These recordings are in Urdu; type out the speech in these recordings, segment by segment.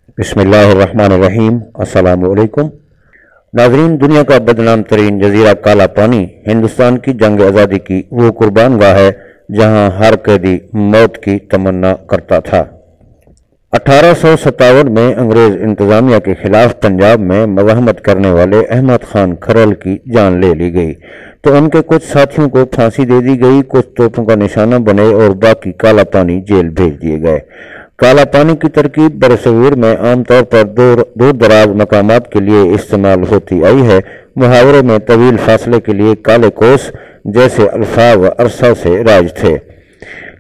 بسم اللہ الرحمن الرحیم۔ السلام علیکم ناظرین، دنیا کا بدنام ترین جزیرہ کالا پانی ہندوستان کی جنگ آزادی کی وہ قربان گاہ ہے جہاں ہر قیدی موت کی تمنا کرتا تھا۔ 1857 میں انگریز انتظامیہ کے خلاف پنجاب میں مزاحمت کرنے والے احمد خان کھرل کی جان لے لی گئی تو ان کے کچھ ساتھیوں کو پھانسی دے دی گئی، کچھ توپوں کا نشانہ بنے اور باقی کالا پانی جیل بھیج دیے گئے۔ کالا پانی کی ترکیب برصغیر میں عام طور پر دور دراز مقامات کے لیے استعمال ہوتی آئی ہے۔ محاورے میں طویل فاصلے کے لیے کالے کوس جیسے الفاظ عرصہ سے رائج تھے۔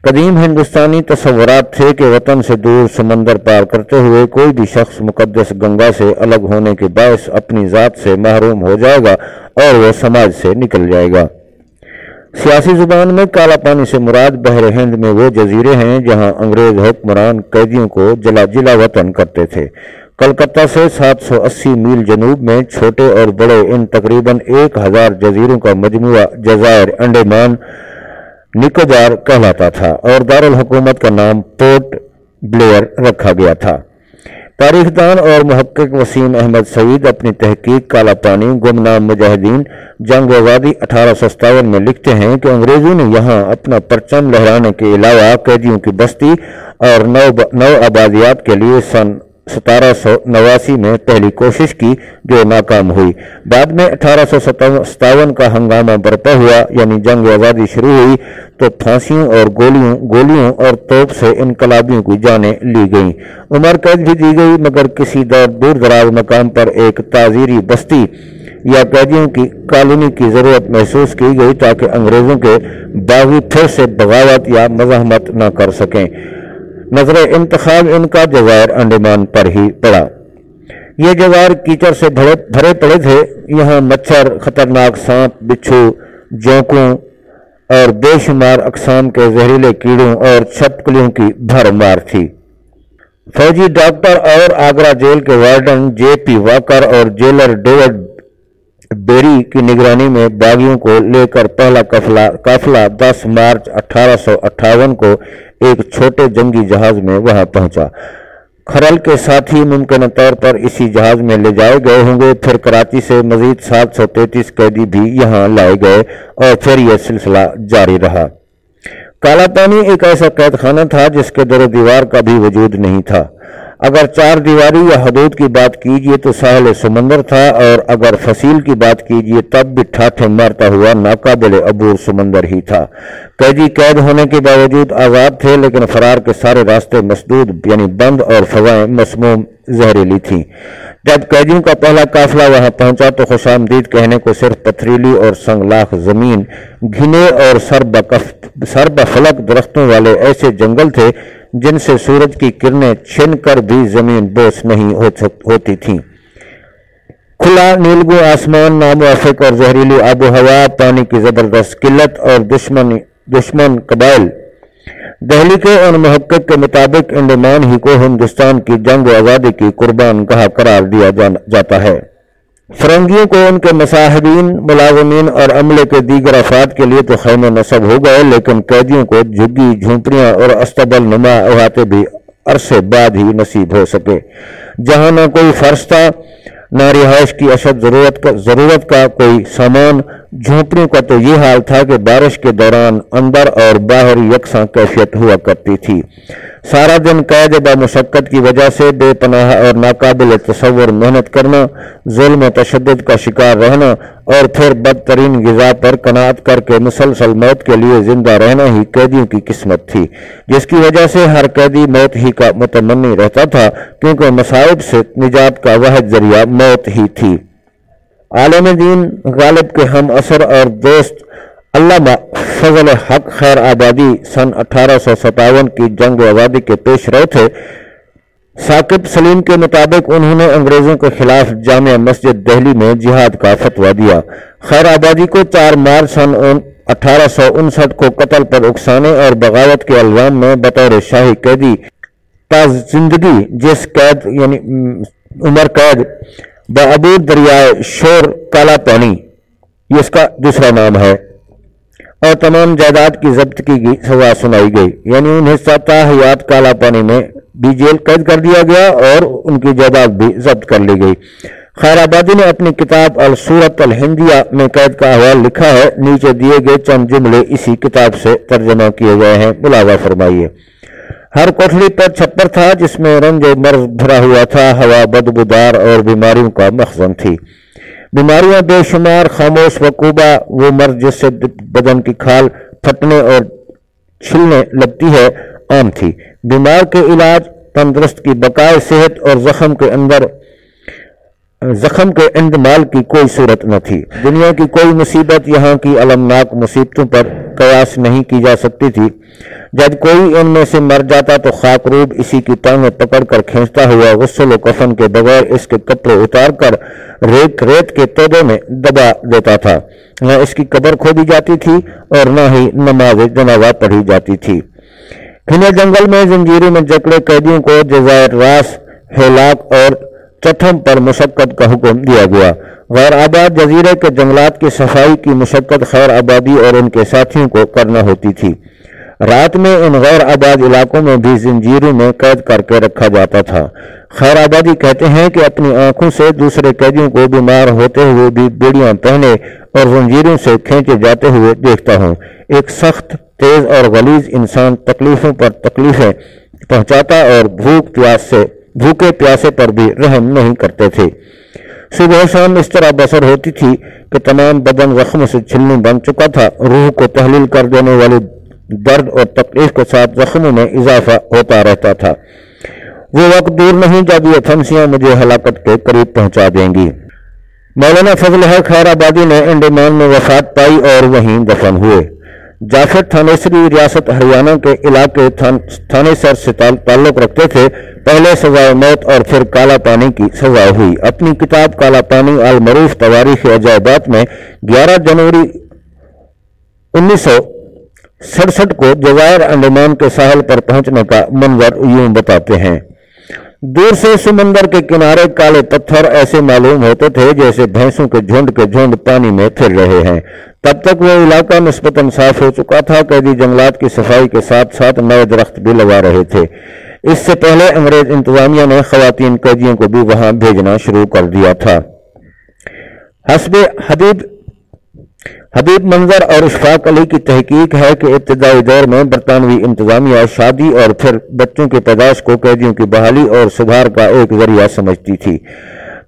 قدیم ہندوستانی تصورات تھے کہ وطن سے دور سمندر پار کرتے ہوئے کوئی بھی شخص مقدس گنگا سے الگ ہونے کے باعث اپنی ذات سے محروم ہو جائے گا اور وہ سماج سے نکل جائے گا۔ سیاسی زبان میں کالا پانی سے مراد بحر ہند میں وہ جزیرے ہیں جہاں انگریز حکمران قیدیوں کو جلا وطن کرتے تھے۔ کلکتہ سے 780 میل جنوب میں چھوٹے اور بڑے ان تقریباً 1000 جزیروں کا مجموعہ جزائر انڈیمان نکوبار کہلاتا تھا اور دارالحکومت کا نام پورٹ بلیئر رکھا گیا تھا۔ تاریخ دان اور محقق وسیم احمد سعید اپنی تحقیق کالا پانی گمنام مجاہدین جنگ آزادی 1857 میں لکھتے ہیں کہ انگریزوں نے یہاں اپنا پرچم لہرانے کے علاوہ قیدیوں کی بستی اور نو آبادیات کے لیے سن 1789 میں پہلی کوشش کی جو ناکام ہوئی۔ بعد میں 1857 کا ہنگامہ برپا ہوا، یعنی جنگ آزادی شروع ہوئی تو پھانسیوں اور گولیوں اور توپ سے انقلابیوں کی جانیں لی گئیں۔ عمر قید بھی دی گئی، مگر کسی دور دراز مقام پر ایک تعزیری بستی یا قیدیوں کی کالونی کی ضرورت محسوس کی گئی تاکہ انگریزوں کے باغی پھر سے بغاوت یا مزاحمت نہ کر سکیں۔ نظر انتخاب ان کا جزائر انڈیمان پر ہی پڑا۔ یہ جزائر کیچڑ سے بھرے پڑے تھے، یہاں مچھر، خطرناک سانپ، بچھو، جونکوں اور بے شمار اقسام کے زہریلے کیڑوں اور چھپکلیوں کی بھرمار تھی۔ فوجی ڈاکٹر اور آگرہ جیل کے وارڈن جے پی واکر اور جیلر ڈیوڈ بیری کی نگرانی میں باغیوں کو لے کر پہلا قافلہ 10 مارچ 1858 کو ایک چھوٹے جنگی جہاز میں وہاں پہنچا۔ کھرل کے ساتھی ممکنہ طور پر اسی جہاز میں لے جائے گئے ہوں گے۔ پھر کراچی سے مزید 733 قیدی بھی یہاں لائے گئے اور پھر یہ سلسلہ جاری رہا۔ کالا پانی ایک ایسا قید خانہ تھا جس کے در و دیوار کا بھی وجود نہیں تھا۔ اگر چار دیواری یا حدود کی بات کیجیے تو ساحل سمندر تھا، اور اگر فصیل کی بات کیجیے تب بھی ٹھاٹھے مارتا ہوا ناقابل عبور سمندر ہی تھا۔ قیدی قید ہونے کے باوجود آزاد تھے، لیکن فرار کے سارے راستے مسدود یعنی بند اور فضائیں مسموم زہریلی تھیں۔ جب قیدیوں کا پہلا قافلہ وہاں پہنچا تو خوش آمدید کہنے کو صرف پتھریلی اور سنگلاخ زمین، گھنے اور سربفلک درختوں والے ایسے جنگل تھے جن سے سورج کی کرنیں چھن کر بھی زمین بوس نہیں ہوتی تھیں۔ کھلا نیلگوں آسمان، ناموافق اور زہریلی آب و ہوا، پانی کی زبردست قلت اور دشمن قبائل۔ دہلی کے ان محقق کے مطابق انڈیمان ہی کو ہندوستان کی جنگ آزادی کی قربان گاہ قرار دیا جاتا ہے۔ فرنگیوں کو ان کے مصاحبین، ملازمین اور عملے کے دیگر افراد کے لیے تو خیمے نصب ہو گئے، لیکن قیدیوں کو جھگی جھونپڑیاں اور استبل نما احاطے بھی عرصے بعد ہی نصیب ہو سکے۔ جہاں نہ کوئی فرش تھا، نہ رہائش کی اشد ضرورت کا کوئی سامان، جھونپڑیوں کا تو یہ حال تھا کہ بارش کے دوران اندر اور باہر یکساں کیفیت ہوا کرتی تھی۔ سارا دن قید بمشقت کی وجہ سے بے پناہ اور ناقابل تصور محنت کرنا، ظلم و تشدد کا شکار رہنا اور پھر بدترین غذا پر قناعت کر کے مسلسل موت کے لیے زندہ رہنا ہی قیدیوں کی قسمت تھی، جس کی وجہ سے ہر قیدی موت ہی کا متمنی رہتا تھا، کیونکہ مصائب سے نجات کا واحد ذریعہ موت ہی تھی۔ عالم دین غالب کے ہم عصر اور دوست علامہ فضل حق خیر آبادی سن 1857 کی جنگ آزادی کے پیش رو تھے۔ ثاقب سلیم کے مطابق انہوں نے انگریزوں کے خلاف جامع مسجد دہلی میں جہاد کا فتویٰ دیا۔ خیر آبادی کو 4 مارچ سن 1859 کو قتل پر اکسانے اور بغاوت کے الزام میں بطور شاہی قیدی تا زندگی جس قید یعنی عمر قید بعبور دریائے شور کالا پانی، یہ اس کا دوسرا نام ہے، اور تمام جائیداد کی ضبطگی کی سزا سنائی گئی، یعنی انہیں تا حیات کالا پانی میں بھی جیل قید کر دیا گیا اور ان کی جائیداد بھی ضبط کر لی گئی۔ خیر آبادی نے اپنی کتاب الصورت الہندیہ میں قید کا احوال لکھا ہے، نیچے دیے گئے چند جملے اسی کتاب سے ترجمہ کیے گئے ہیں، ملاحظہ فرمائیے۔ ہر کوٹھلی پر چھپر تھا جس میں رنج و مرض بھرا ہوا تھا، ہوا بدبودار اور بیماریوں کا مخزن تھی۔ بیماریاں بے شمار، خاموش وقوبہ، وہ مرض جس سے بدن کی کھال پھٹنے اور چھلنے لگتی ہے، عام تھی۔ بیمار کے علاج، تندرست کی بقائے صحت اور زخم کے اندمال کی کوئی صورت نہ تھی۔ دنیا کی کوئی مصیبت یہاں کی المناک مصیبتوں پر قیاس نہیں کی جا سکتی تھی۔ جب کوئی ان میں سے مر جاتا تو خاکروب اسی کی ٹانگیں پکڑ کر کھینچتا ہوا غسل و کفن کے بغیر اس کے کپڑے اتار کر ریت کے تودے میں دبا دیتا تھا۔ نہ اس کی قبر کھودی جاتی تھی اور نہ ہی نماز جنازہ پڑھی جاتی تھی۔ گھنے جنگل میں زنجیروں میں جکڑے قیدیوں کو جزائر راس، ہیلاک اور چٹھم پر مشقت کا حکم دیا گیا۔ غیر آباد جزیرے کے جنگلات کی صفائی کی مشقت خیر آبادی اور ان کے ساتھیوں کو کرنا ہوتی تھی۔ رات میں ان غیر آباد علاقوں میں بھی زنجیروں میں قید کر کے رکھا جاتا تھا۔ خیر آبادی کہتے ہیں کہ اپنی آنکھوں سے دوسرے قیدیوں کو بیمار ہوتے ہوئے بھی بیڑیاں پہنے اور زنجیروں سے کھینچے جاتے ہوئے دیکھتا ہوں۔ ایک سخت، تیز اور غلیظ انسان تکلیفوں پر تکلیفیں پہنچاتا اور بھوکے پیاسے پر بھی رحم نہیں کرتے تھے۔ صبح و شام اس طرح بسر ہوتی تھی کہ تمام بدن زخموں سے چھلنی بن چکا تھا، روح کو تحلیل کر دینے والی درد اور تکلیف کے ساتھ زخموں میں اضافہ ہوتا رہتا تھا۔ وہ وقت دور نہیں جب یہ پھنسیاں مجھے ہلاکت کے قریب پہنچا دیں گی۔ مولانا فضل حق خیر آبادی نے انڈمان میں وفات پائی اور وہیں دفن ہوئے۔ جعفر تھانیسری ریاست ہریانہ کے علاقے تھانے سر سے تعلق رکھتے تھے۔ پہلے سزائے موت اور پھر کالا پانی کی سزا ہوئی۔ اپنی کتاب کالا پانی المعروف تواریخ عجائبات میں 11 جنوری 1967 کو جزائر انڈمان کے ساحل پر پہنچنے کا منظر یوں بتاتے ہیں۔ دور سے سمندر کے کنارے کالے پتھر ایسے معلوم ہوتے تھے جیسے بھینسوں کے جھنڈ پانی میں پھر رہے ہیں۔ تب تک وہ علاقہ نسبتاً صاف ہو چکا تھا۔ قیدی جنگلات کی صفائی کے ساتھ ساتھ نئے درخت بھی لگا رہے تھے۔ اس سے پہلے انگریز انتظامیہ نے خواتین قیدیوں کو بھی وہاں بھیجنا شروع کر دیا تھا۔ حسب حبیب منظر اور اشفاق علی کی تحقیق ہے کہ ابتدائی دور میں برطانوی انتظامیہ شادی اور پھر بچوں کی پیدائش کو قیدیوں کی بحالی اور سدھار کا ایک ذریعہ سمجھتی تھی۔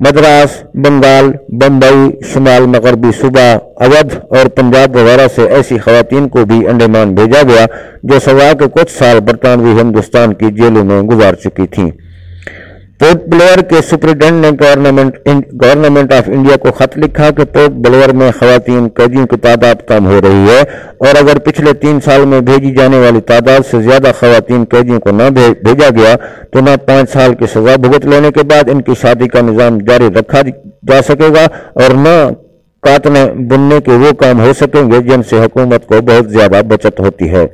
مدراس، بنگال، بمبئی، شمال مغربی صوبہ، اودھ اور پنجاب وغیرہ سے ایسی خواتین کو بھی انڈمان بھیجا گیا جو سوا کے کچھ سال برطانوی ہندوستان کی جیلوں میں گزار چکی تھیں۔ پورٹ بلیئر کے سپرنٹینڈنٹ نے گورنمنٹ آف انڈیا کو خط لکھا کہ پورٹ بلیئر میں خواتین قیدیوں کی تعداد کم ہو رہی ہے اور اگر پچھلے 3 سال میں بھیجی جانے والی تعداد سے زیادہ خواتین قیدیوں کو نہ بھیجا گیا تو نہ 5 سال کی سزا بھگت لینے کے بعد ان کی شادی کا نظام جاری رکھا جا سکے گا اور نہ کاٹنے بننے کے وہ کام ہو سکیں گے جن سے حکومت کو بہت زیادہ بچت ہوتی ہے۔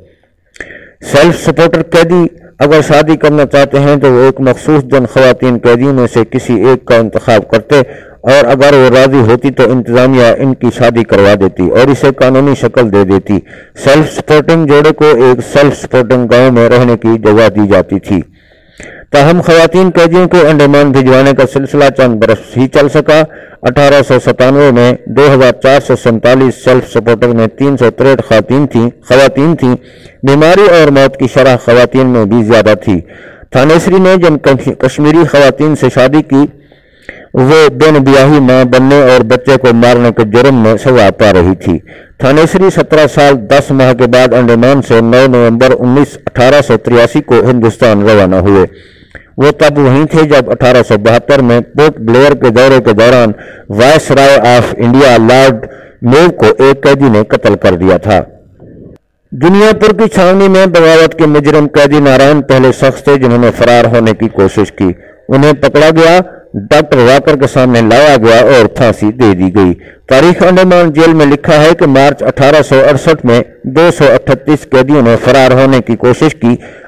سیلف سپورٹر قیدی اگر شادی کرنا چاہتے ہیں تو وہ ایک مخصوص دن خواتین قیدیوں میں سے کسی ایک کا انتخاب کرتے اور اگر وہ راضی ہوتی تو انتظامیہ ان کی شادی کروا دیتی اور اسے قانونی شکل دے دیتی۔ سیلف سپورٹنگ جوڑے کو ایک سیلف سپورٹنگ گاؤں میں رہنے کی جگہ دی جاتی تھی۔ تاہم خواتین قیدیوں کو انڈمان بھجوانے کا سلسلہ چند برس ہی چل سکا۔ 1897 میں 2447 سیلف سپورٹر میں 363 خواتین تھیں۔ بیماری اور موت کی شرح خواتین میں بھی زیادہ تھی۔ تھانیسری نے جن کشمیری خواتین سے شادی کی وہ بن بیاہی ماں بننے اور بچے کو مارنے کے جرم میں سزا پا رہی تھی۔ تھانیسری 17 سال 10 ماہ کے بعد انڈمان سے 9 نومبر 1883 کو ہندوستان روانہ ہوئے۔ وہ تب وہیں تھے جب 1872 میں پورٹ بلیئر کے دورے کے دوران viceroy of India Lord Mayo کو ایک قیدی نے قتل کر دیا تھا۔ دنیا پور کی چھاونی میں بغاوت کے مجرم قیدی نارائن پہلے شخص تھے جنہوں نے فرار ہونے کی کوشش کی۔ انہیں پکڑا گیا، ڈاکٹر واکر کے سامنے لایا گیا اور پھانسی دے دی گئی۔ تاریخ انڈمان جیل میں لکھا ہے کہ مارچ 1868 میں 238 قیدیوں نے فرار ہونے کی کوشش کی۔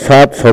700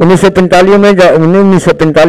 1945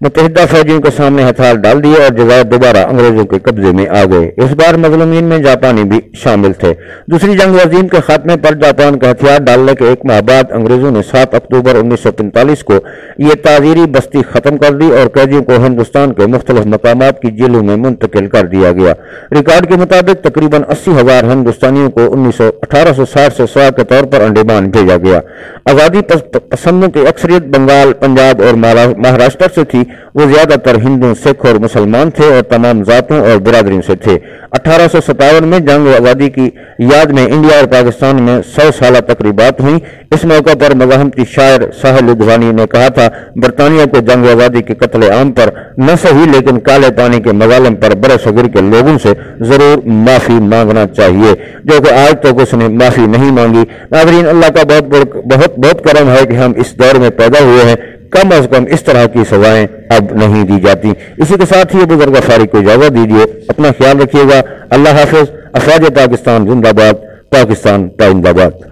متحدہ فوجیوں کے سامنے ہتھیار ڈال دیے اور جزائر دوبارہ انگریزوں کے قبضے میں آ گئے۔ اس بار مظلومین میں جاپانی بھی شامل تھے۔ دوسری جنگ عظیم کے خاتمے پر جاپان کا ہتھیار ڈالنے کے ایک ماہ بعد انگریزوں نے 7 اکتوبر 1945 کو یہ تعزیری بستی ختم کر دی اور قیدیوں کو ہندوستان کے مختلف مقامات کی جیلوں میں منتقل کر دیا گیا۔ ریکارڈ کے مطابق تقریباً 80,000 ہندوستانیوں کو 1860 سے سوا کے طور پر انڈیمان بھیجا گیا۔ آزادی پسندوں کی اکثریت بنگال، پنجاب اور مہاراشٹر سے تھی۔ وہ زیادہ تر ہندو، سکھ اور مسلمان تھے اور تمام ذاتوں اور برادریوں سے تھے۔ 1857 میں جنگ آزادی کی یاد میں انڈیا اور پاکستان میں 100 سالہ تقریبات ہوئیں۔ اس موقع پر مزاحمتی شاعر ساحل لدھوانی نے کہا تھا، برطانیہ کو جنگ آزادی کے قتل عام پر نہ صحیح لیکن کالے پانی کے مظالم پر برصغیر کے لوگوں سے ضرور معافی مانگنا چاہیے، جو کہ آج تک اس نے معافی نہیں مانگی۔ ناظرین، اللہ کا بہت کرم ہے کہ ہم اس دور میں پیدا ہوئے ہیں، کم از کم اس طرح کی سزائیں اب نہیں دی جاتی۔ اسی کے ساتھ ہی بزرگ فارغ کو اجازت دیجیے، اپنا خیال رکھیے گا۔ اللہ حافظ۔ افواج پاکستان زندہ باد، پاکستان پائندہ باد۔